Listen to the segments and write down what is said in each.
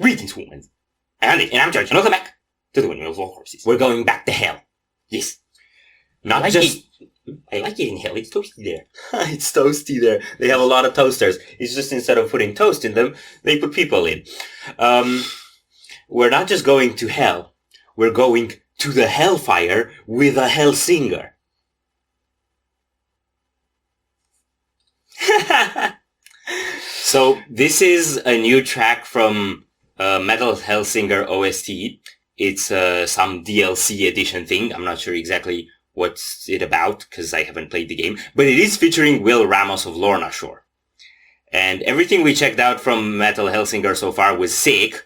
Greetings, humans. And I'm George, and welcome back to the Windmill Horses. We're going back to hell. Yes. Not I just... I like it in hell. It's toasty there. It's toasty there. They have a lot of toasters. It's just instead of putting toast in them, they put people in. We're not just going to hell. We're going to the hellfire with a Hellsinger. So this is a new track from Metal Hellsinger OST. It's some DLC edition thing. I'm not sure exactly what's it about because I haven't played the game. But it is featuring Will Ramos of Lorna Shore. And everything we checked out from Metal Hellsinger so far was sick.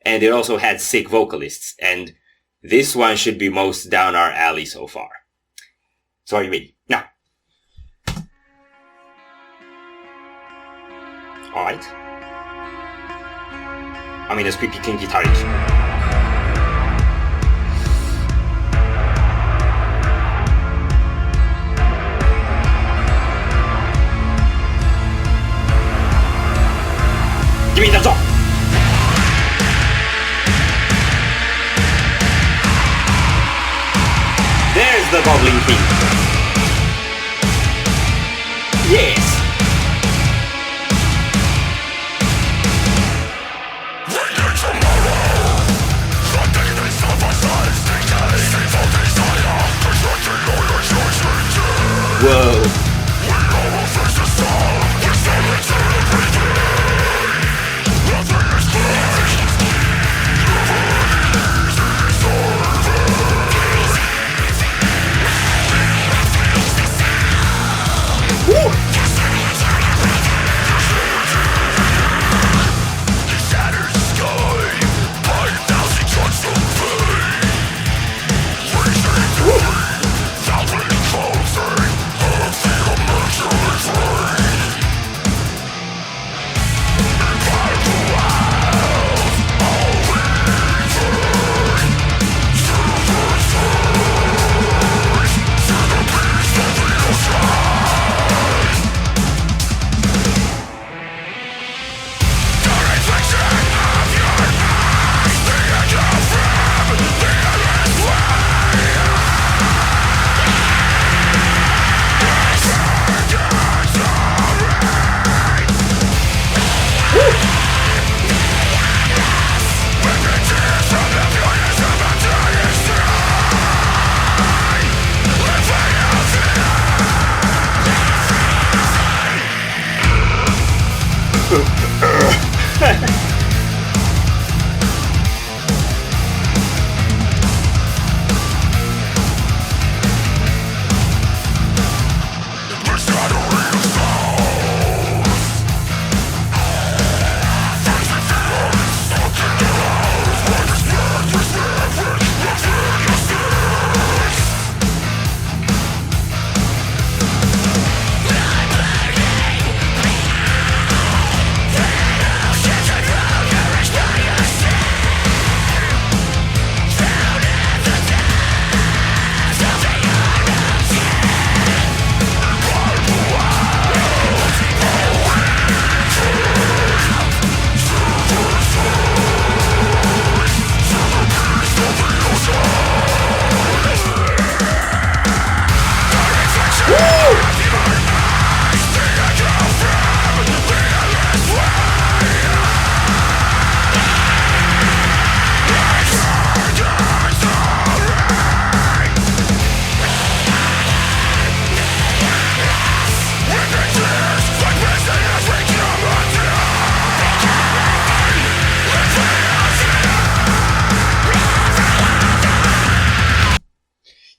And it also had sick vocalists. And this one should be most down our alley so far. So are you ready? Now. Alright. I mean, there's creepy clean guitarish. Give me the song! There's the Goblin King! Yes! Whoa. Woo.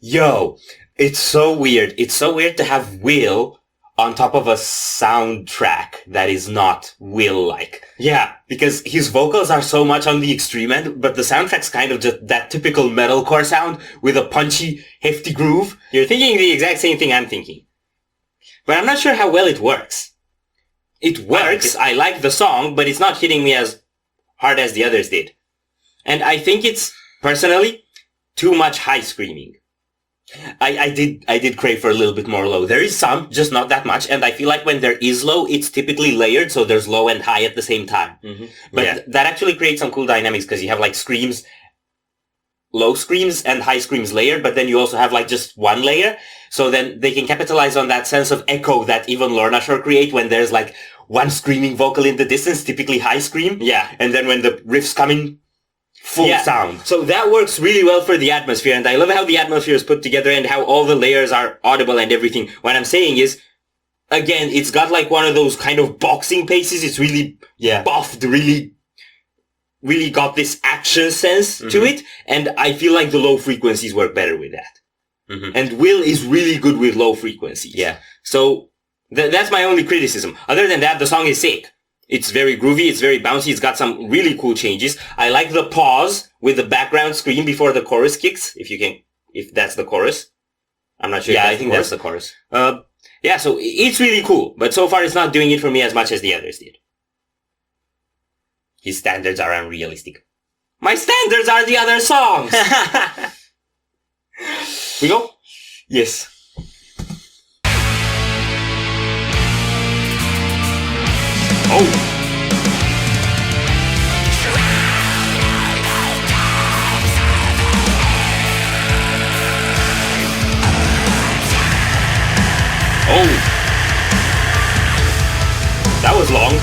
Yo, it's so weird. It's so weird to have Will on top of a soundtrack that is not Will-like. Yeah, because his vocals are so much on the extreme end, but the soundtrack's kind of just that typical metalcore sound with a punchy, hefty groove. You're thinking the exact same thing I'm thinking. But I'm not sure how well it works. It works, I like the song, but it's not hitting me as hard as the others did. And I think it's, personally, too much high screaming. I did crave for a little bit more low. There is some, just not that much, and I feel like when there is low, it's typically layered, so there's low and high at the same time. Mm-hmm. But that actually creates some cool dynamics, because you have like screams, low screams and high screams layered, but then you also have like just one layer, so then they can capitalize on that sense of echo that even Lorna Shore create when there's like one screaming vocal in the distance, typically high scream. Yeah. And then when the riffs come in, full sound. So that works really well for the atmosphere, and I love how the atmosphere is put together and how all the layers are audible and everything. What I'm saying is, again, it's got like one of those kind of boxing paces. It's really buffed, really got this action sense to it, and I feel like the low frequencies work better with that. Mm-hmm. And Will is really good with low frequencies. Yeah. So that's my only criticism. Other than that, the song is sick. It's very groovy, it's very bouncy, it's got some really cool changes. I like the pause with the background scream before the chorus kicks, if that's the chorus. I'm not sure. Yeah, I think that's the chorus. So it's really cool, but so far it's not doing it for me as much as the others did. His standards are unrealistic. My standards are the other songs! We go? Yes. Oh! Oh! That was long.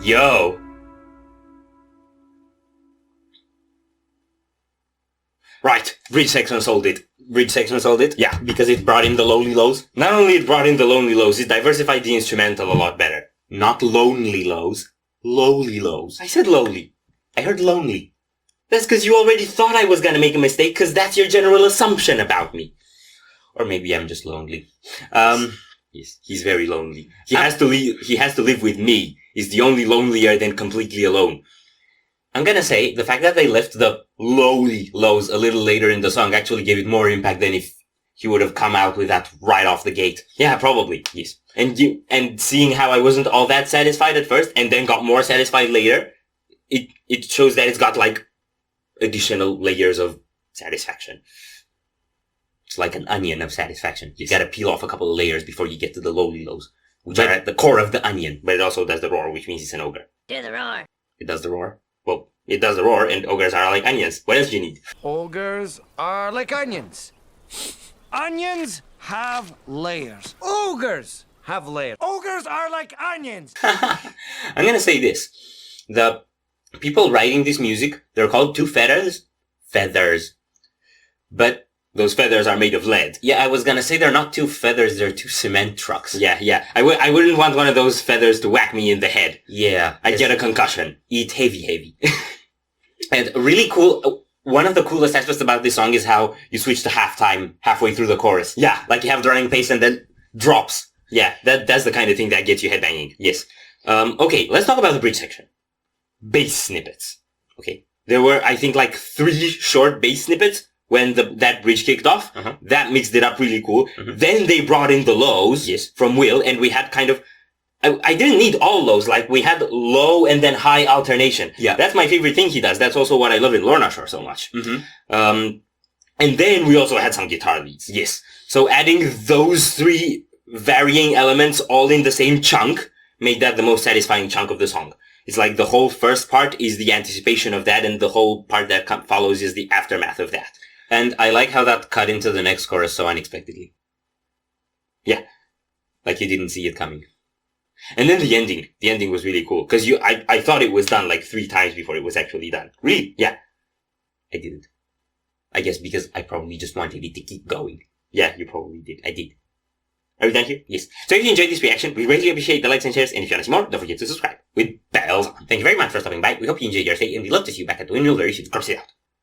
Yo. Right, bridge section sold it. Bridge section sold it? Yeah, because it brought in the lonely lows. Not only it brought in the lonely lows, it diversified the instrumental a lot better. Not lonely lows, lowly lows. I said lowly. I heard lonely. That's because you already thought I was gonna make a mistake, because that's your general assumption about me. Or maybe I'm just lonely. He's very lonely. He has to live with me. He's the only lonelier than completely alone. I'm gonna say, the fact that they left the lowly lows a little later in the song actually gave it more impact than if he would have come out with that right off the gate. Yeah, probably, yes. And seeing how I wasn't all that satisfied at first, and then got more satisfied later, it shows that it's got, like, additional layers of satisfaction. It's like an onion of satisfaction. You gotta peel off a couple of layers before you get to the lowly lows, which are at the core of the onion, but it also does the roar, which means it's an ogre. Do the roar. It does the roar? Well, it does the roar, and ogres are like onions. What else do you need? Ogres are like onions. Onions have layers. Ogres have layers. Ogres are like onions. I'm gonna say this. The people writing this music, they're called two feathers. Feathers. But those feathers are made of lead. Yeah, I was gonna say they're not two feathers, they're two cement trucks. Yeah. I wouldn't want one of those feathers to whack me in the head. Yeah. I'd get a concussion. Eat heavy. And really cool, one of the coolest aspects about this song is how you switch to halftime halfway through the chorus. Yeah, like you have the running pace and then drops. Yeah, that's the kind of thing that gets you headbanging. Yes. Okay, let's talk about the bridge section. Bass snippets. Okay. There were, I think, like 3 short bass snippets when that bridge kicked off. Uh-huh. That mixed it up really cool. Mm-hmm. Then they brought in the lows from Will, and we had kind of, I didn't need all lows, like we had low and then high alternation. Yeah. That's my favorite thing he does. That's also what I love in Lorna Shore so much. Mm-hmm. And then we also had some guitar leads. Yes. So adding those 3 varying elements all in the same chunk made that the most satisfying chunk of the song. It's like the whole first part is the anticipation of that, and the whole part that follows is the aftermath of that. And I like how that cut into the next chorus so unexpectedly. Yeah. Like you didn't see it coming. And then the ending was really cool. Cause I thought it was done like 3 times before it was actually done. Really? Yeah. I didn't. I guess because I probably just wanted it to keep going. Yeah, you probably did. I did. Are we done here? Yes. So if you enjoyed this reaction, we greatly appreciate the likes and shares, and if you want to see more, don't forget to subscribe with bells on. Thank you very much for stopping by. We hope you enjoyed your stay, and we'd love to see you back at the Windmill very soon. Cross it out.